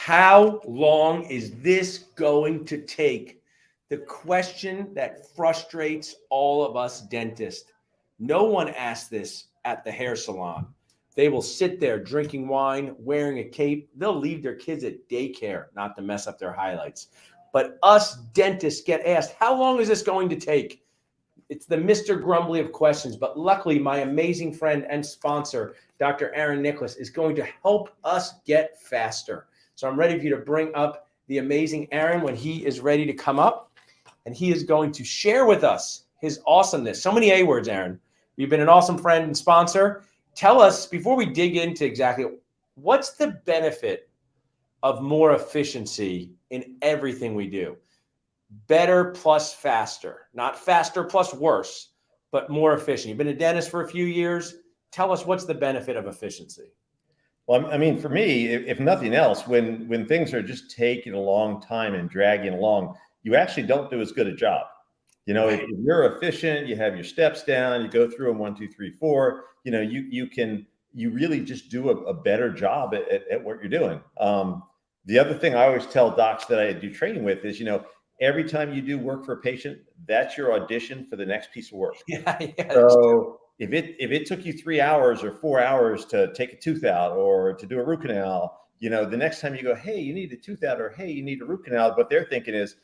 How long is this going to take? The question that frustrates all of us dentists. No one asks this at the hair salon. They will sit there drinking wine, wearing a cape. They'll leave their kids at daycare, not to mess up their highlights. But us dentists get asked, how long is this going to take? It's the Mr. Grumbly of questions. But luckily, my amazing friend and sponsor, Dr. Aaron Nicholas, is going to help us get faster. So I'm ready for you to bring up the amazing Aaron when he is ready to come up. And he is going to share with us his awesomeness. So many A words, Aaron. You've been an awesome friend and sponsor. Tell us, before we dig into exactly, what's the benefit of more efficiency in everything we do? Better plus faster, not faster plus worse, but more efficient. You've been a dentist for a few years. Tell us, what's the benefit of efficiency? Well, I mean, for me, if nothing else, when things are just taking a long time and dragging along, you actually don't do as good a job. You know, if you're efficient, you have your steps down, you go through them 1, 2, 3, 4. You know, you really just do a better job at what you're doing. The other thing I always tell docs that I do training with is, you know, every time you do work for a patient, that's your audition for the next piece of work. Yeah. So if it took you 3 hours or 4 hours to take a tooth out or to do a root canal, you know, the next time you go, hey, you need a tooth out, or hey, you need a root canal, what they're thinking is,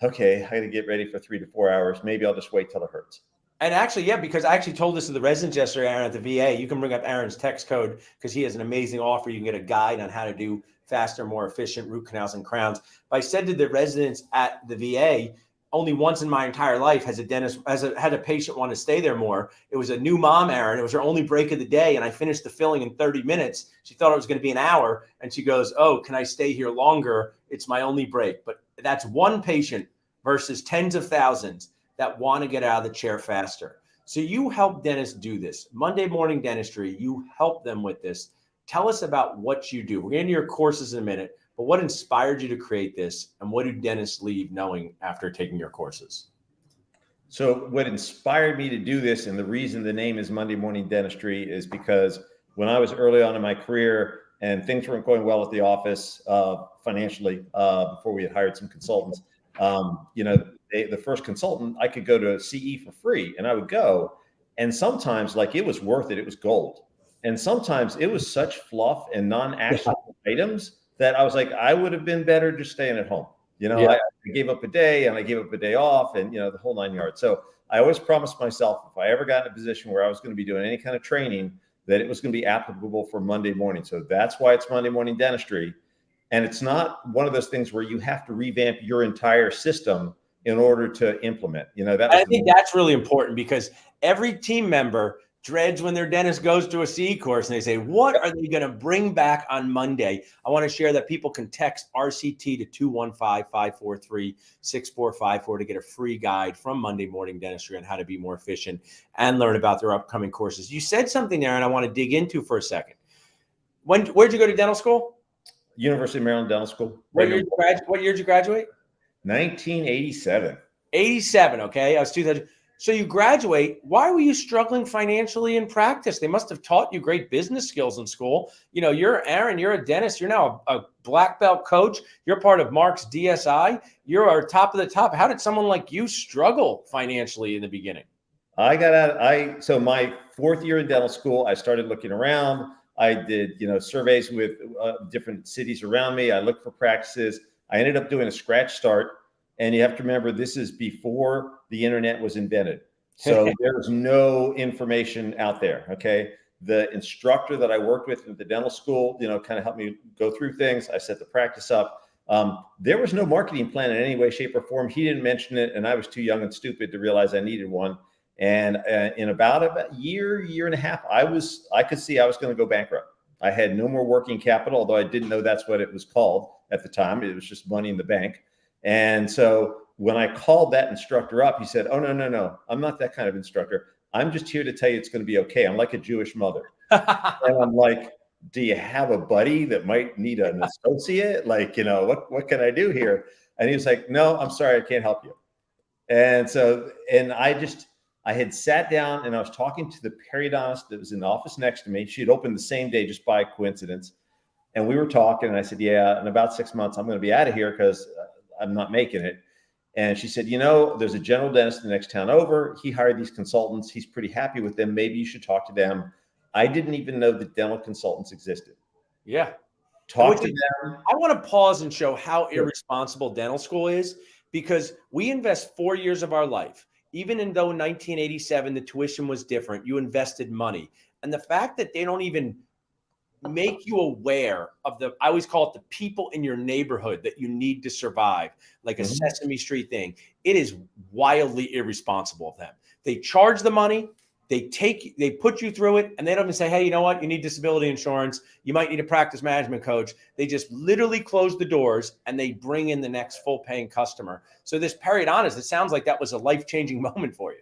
okay, I got to get ready for 3 to 4 hours. Maybe I'll just wait till it hurts. And actually, yeah, because I actually told this to the residents yesterday, Aaron, at the VA. You can bring up Aaron's text code because he has an amazing offer. You can get a guide on how to do faster, more efficient root canals and crowns. But I said to the residents at the VA, only once in my entire life has a dentist had a patient want to stay there more. It was a new mom, Aaron. It was her only break of the day, and I finished the filling in 30 minutes. She thought it was going to be an hour, and she goes, "Oh, can I stay here longer? It's my only break." But that's one patient versus tens of thousands that want to get out of the chair faster. So you help dentists do this. Monday Morning Dentistry, you help them with this. Tell us about what you do. We're getting to your courses in a minute, but what inspired you to create this, and what do dentists leave knowing after taking your courses? So what inspired me to do this, and the reason the name is Monday Morning Dentistry, is because when I was early on in my career and things weren't going well at the office financially, before we had hired some consultants, you know, the first consultant, I could go to CE for free, and I would go. And sometimes, like, it was worth it. It was gold. And sometimes it was such fluff and non-actionable items that I was like, I would have been better just staying at home. You know, I gave up a day, and I gave up a day off, and, you know, the whole 9 yards. So I always promised myself, if I ever got in a position where I was going to be doing any kind of training, that it was going to be applicable for Monday morning. So that's why it's Monday Morning Dentistry. And it's not one of those things where you have to revamp your entire system in order to implement, you know, that. I think that's really important, because every team member dreads when their dentist goes to a CE course and they say, what are they going to bring back on Monday? I want to share that people can text RCT to 215-543-6454 to get a free guide from Monday Morning Dentistry on how to be more efficient and learn about their upcoming courses. You said something there, and I want to dig into for a second. Where'd you go to dental school? University of Maryland Dental School. What year did you graduate? 1987. 87. Okay. I was 2000. So you graduate. Why were you struggling financially in practice? They must have taught you great business skills in school. You know, you're Aaron, you're a dentist. You're now a black belt coach. You're part of Mark's DSI. You're our top of the top. How did someone like you struggle financially in the beginning? I got out. So my 4th year in dental school, I started looking around. I did, you know, surveys with different cities around me. I looked for practices. I ended up doing a scratch start. And you have to remember, this is before the internet was invented. So there was no information out there. Okay. The instructor that I worked with at the dental school, you know, kind of helped me go through things. I set the practice up. There was no marketing plan in any way, shape, or form. He didn't mention it, and I was too young and stupid to realize I needed one. And in about a year and a half, I could see I was going to go bankrupt. I had no more working capital, although I didn't know that's what it was called at the time. It was just money in the bank. And so when I called that instructor up, he said, "Oh, no. I'm not that kind of instructor. I'm just here to tell you it's going to be okay. I'm like a Jewish mother." And I'm like, "Do you have a buddy that might need an associate? Like, you know, what can I do here?" And he was like, "No, I'm sorry, I can't help you." And so, and I had sat down and I was talking to the periodontist that was in the office next to me. She had opened the same day just by coincidence. And we were talking, and I said, yeah, in about 6 months, I'm going to be out of here because I'm not making it. And she said, there's a general dentist in the next town over. He hired these consultants. He's pretty happy with them. Maybe you should talk to them. I didn't even know that dental consultants existed. Yeah. Talk to them. I want to pause and show how Sure. irresponsible dental school is, because we invest 4 years of our life. Even in though in 1987 the tuition was different, you invested money. And the fact that they don't even make you aware of I always call it the people in your neighborhood that you need to survive, like a Sesame Street thing. It is wildly irresponsible of them. They charge the money, they put you through it, and they don't even say, hey, you know what? You need disability insurance. You might need a practice management coach. They just literally close the doors and they bring in the next full paying customer. So this periodontics, it sounds like that was a life-changing moment for you.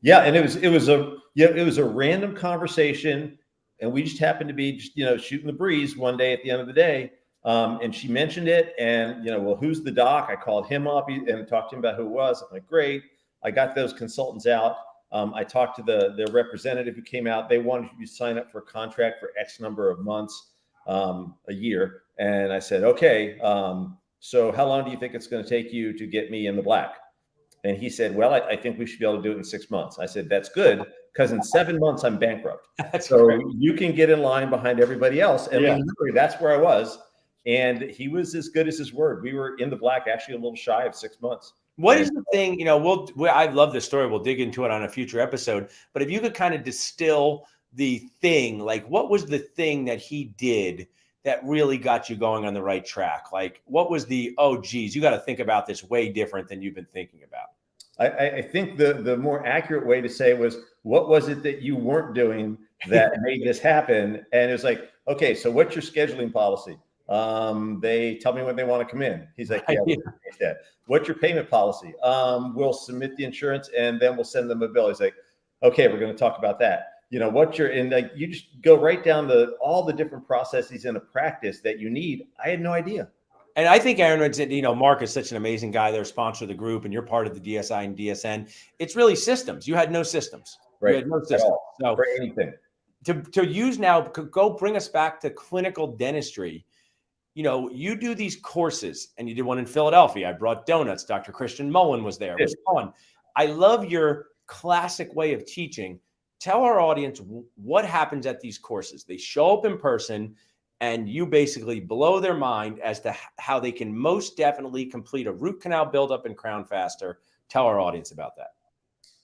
Yeah. And it was a random conversation. And we just happened to be shooting the breeze one day at the end of the day. And she mentioned it, and, well, who's the doc? I called him up and talked to him about who it was. I'm like, great. I got those consultants out. I talked to the representative who came out. They wanted you to sign up for a contract for X number of months, a year. And I said, okay, so how long do you think it's going to take you to get me in the black? And he said, well, I think we should be able to do it in 6 months. I said, that's good, because in 7 months, I'm bankrupt. So great. You can get in line behind everybody else. And literally, that's where I was. And he was as good as his word. We were in the black, actually a little shy of 6 months. What is the thing, I love this story. We'll dig into it on a future episode. But if you could kind of distill the thing, like what was the thing that he did that really got you going on the right track? Like what was oh, geez, you got to think about this way different than you've been thinking about? I think the more accurate way to say it was, what was it that you weren't doing that made this happen? And it was like, okay, so what's your scheduling policy? They tell me when they want to come in. He's like, yeah, we'll change that. What's your payment policy? We'll submit the insurance and then we'll send them a bill. He's like, okay, we're going to talk about that. What's your, and like, you just go right down all the different processes in a practice that you need. I had no idea. And I think Aaron, Mark is such an amazing guy. They're a sponsor of the group, and you're part of the DSI and DSN. It's really systems. You had no systems. Right. You had no systems. So for anything. To use now, go bring us back to clinical dentistry. You do these courses, and you did one in Philadelphia. I brought donuts. Dr. Christian Mullen was there. It was fun. I love your classic way of teaching. Tell our audience what happens at these courses. They show up in person, and you basically blow their mind as to how they can most definitely complete a root canal buildup and crown faster. Tell our audience about that.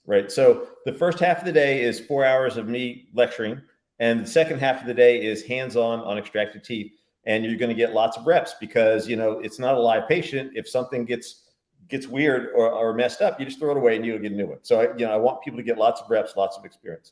Right. So the first half of the day is 4 hours of me lecturing, and the second half of the day is hands-on on extracted teeth. And you're going to get lots of reps because, it's not a live patient. If something gets weird or messed up, you just throw it away and you'll get a new one. So, I want people to get lots of reps, lots of experience.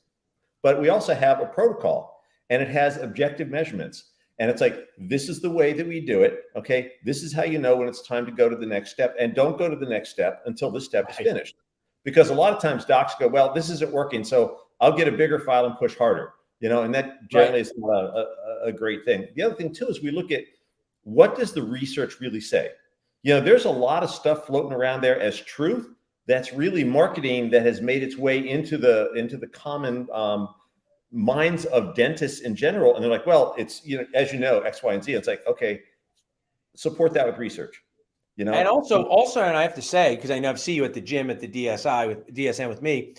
But we also have a protocol, and it has objective measurements. And it's like, this is the way that we do it. Okay. This is how you know when it's time to go to the next step, and don't go to the next step until this step is finished. Because a lot of times docs go, well, this isn't working, so I'll get a bigger file and push harder, and that generally is not a great thing. The other thing too, is we look at what does the research really say? There's a lot of stuff floating around there as truth. That's really marketing that has made its way into the common, minds of dentists in general. And they're like, well, it's, as X, Y, and Z. It's like, okay, support that with research, And also, and I have to say, because I know I've seen you at the gym at the DSN with me.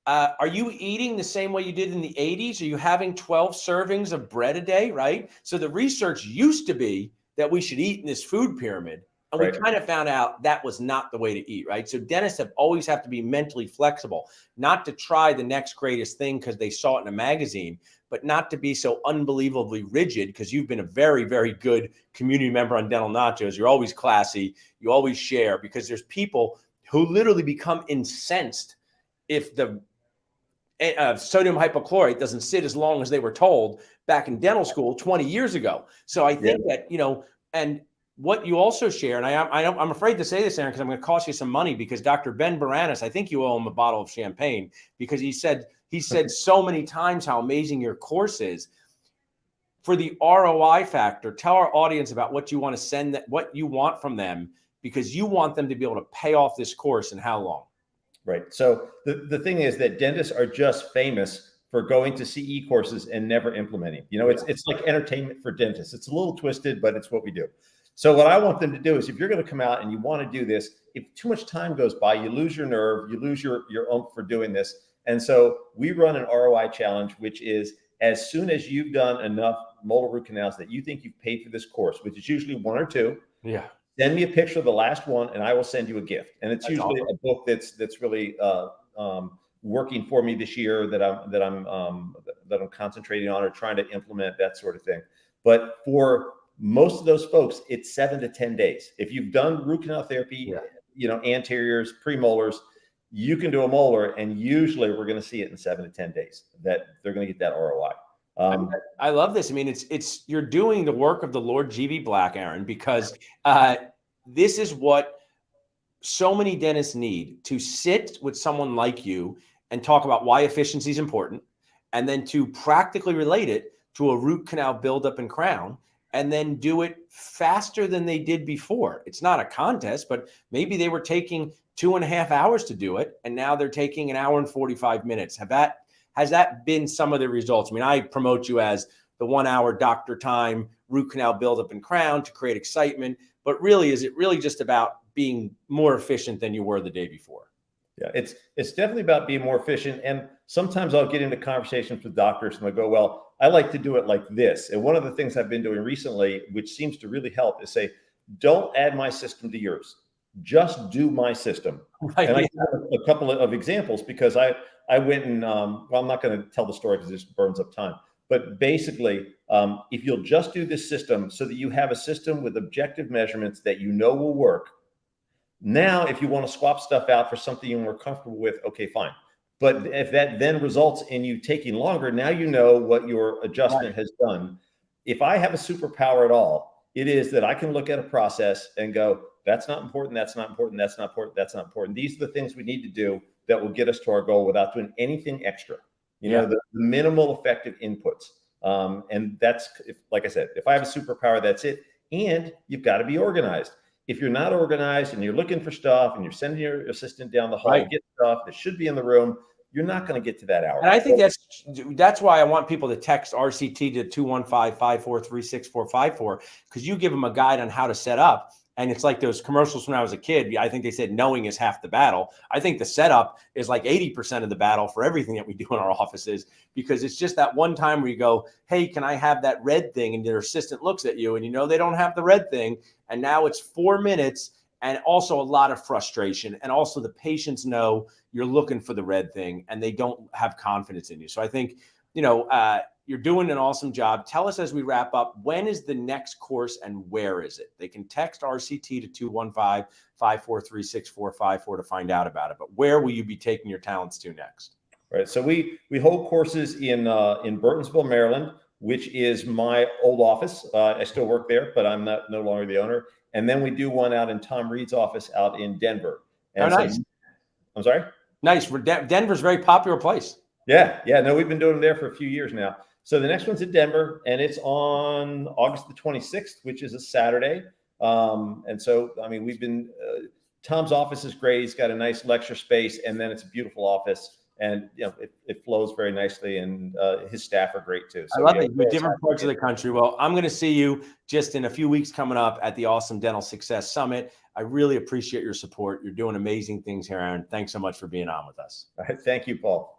Are you eating the same way you did in the 80s? Are you having 12 servings of bread a day? Right. So the research used to be that we should eat in this food pyramid. And we kind of found out that was not the way to eat, right? So dentists always have to be mentally flexible, not to try the next greatest thing because they saw it in a magazine, but not to be so unbelievably rigid, because you've been a very, very good community member on Dental Nachos. You're always classy. You always share, because there's people who literally become incensed if the sodium hypochlorite doesn't sit as long as they were told back in dental school 20 years ago. So I think that, and what you also share, and I'm afraid to say this, Aaron, because I'm going to cost you some money, because Dr. Ben Baranis, I think you owe him a bottle of champagne, because he said so many times how amazing your course is. For the ROI factor, tell our audience about what you want to send, what you want from them, because you want them to be able to pay off this course, and how long. Right. So the thing is that dentists are just famous for going to CE courses and never implementing. You know, it's like entertainment for dentists. It's a little twisted, but it's what we do. So what I want them to do is, if you're going to come out and you want to do this, if too much time goes by, you lose your nerve, you lose your oomph for doing this. And so we run an ROI challenge, which is, as soon as you've done enough molar root canals that you think you've paid for this course, which is usually 1 or 2, send me a picture of the last one, and I will send you a gift. And it's usually a book that's really working for me this year, that I'm concentrating on or trying to implement, that sort of thing. But for most of those folks, it's 7 to 10 days. If you've done root canal therapy, you know, anteriors, premolars, you can do a molar, and usually we're going to see it in 7 to 10 days that they're going to get that ROI. I love this. I mean, it's you're doing the work of the Lord G.B. Black, Aaron, because this is what so many dentists need, to sit with someone like you and talk about why efficiency is important, and then to practically relate it to a root canal buildup and crown, and then do it faster than they did before. It's not a contest, but maybe they were taking 2.5 hours to do it, and now they're taking 1 hour and 45 minutes. Has that been some of the results? I mean, I promote you as the 1 hour doctor time root canal buildup and crown to create excitement, but really, is it really just about being more efficient than you were the day before? Yeah, it's definitely about being more efficient. And sometimes I'll get into conversations with doctors and I go, well, I like to do it like this. And one of the things I've been doing recently, which seems to really help, is say, don't add my system to yours. Just do my system. Right. And I have a couple of examples, because I went and, well, I'm not going to tell the story because this burns up time. But basically, if you'll just do this system so that you have a system with objective measurements that you know will work, now, if you want to swap stuff out for something you're more comfortable with, okay, fine. But if that then results in you taking longer, now you know what your adjustment has done. If I have a superpower at all, it is that I can look at a process and go, that's not important, that's not important, that's not important, that's not important. These are the things we need to do that will get us to our goal without doing anything extra. You know, the minimal effective inputs. And that's, like I said, if I have a superpower, that's it. And you've got to be organized. If you're not organized and you're looking for stuff and you're sending your assistant down the hall to get stuff that should be in the room, you're not going to get to that hour. And I think that's why I want people to text RCT to 215-543-6454, because you give them a guide on how to set up. And it's like those commercials when I was a kid. I think they said knowing is half the battle. I think the setup is like 80% of the battle for everything that we do in our offices, because it's just that one time where you go, hey, can I have that red thing? And your assistant looks at you and you know they don't have the red thing. And now it's 4 minutes, and also a lot of frustration. And also the patients know you're looking for the red thing and they don't have confidence in you. So I think, you know, you're doing an awesome job. Tell us as we wrap up, when is the next course and where is it? They can text RCT to 215-543-6454 to find out about it. But where will you be taking your talents to next? Right. So we hold courses in Burtonsville, Maryland, which is my old office. I still work there, but I'm no longer the owner. And then we do one out in Tom Reed's office out in Denver. And nice. I'm sorry? Nice. Denver's a very popular place. Yeah. No, we've been doing them there for a few years now. So the next one's in Denver, and it's on August the 26th, which is a Saturday. And so, I mean, we've been, Tom's office is great. He's got a nice lecture space, and then it's a beautiful office. And you know, it flows very nicely, and his staff are great too. So, I love it. With different parts of the country. Well, I'm going to see you just in a few weeks coming up at the Awesome Dental Success Summit. I really appreciate your support. You're doing amazing things here, Aaron. Thanks so much for being on with us. All right. Thank you, Paul.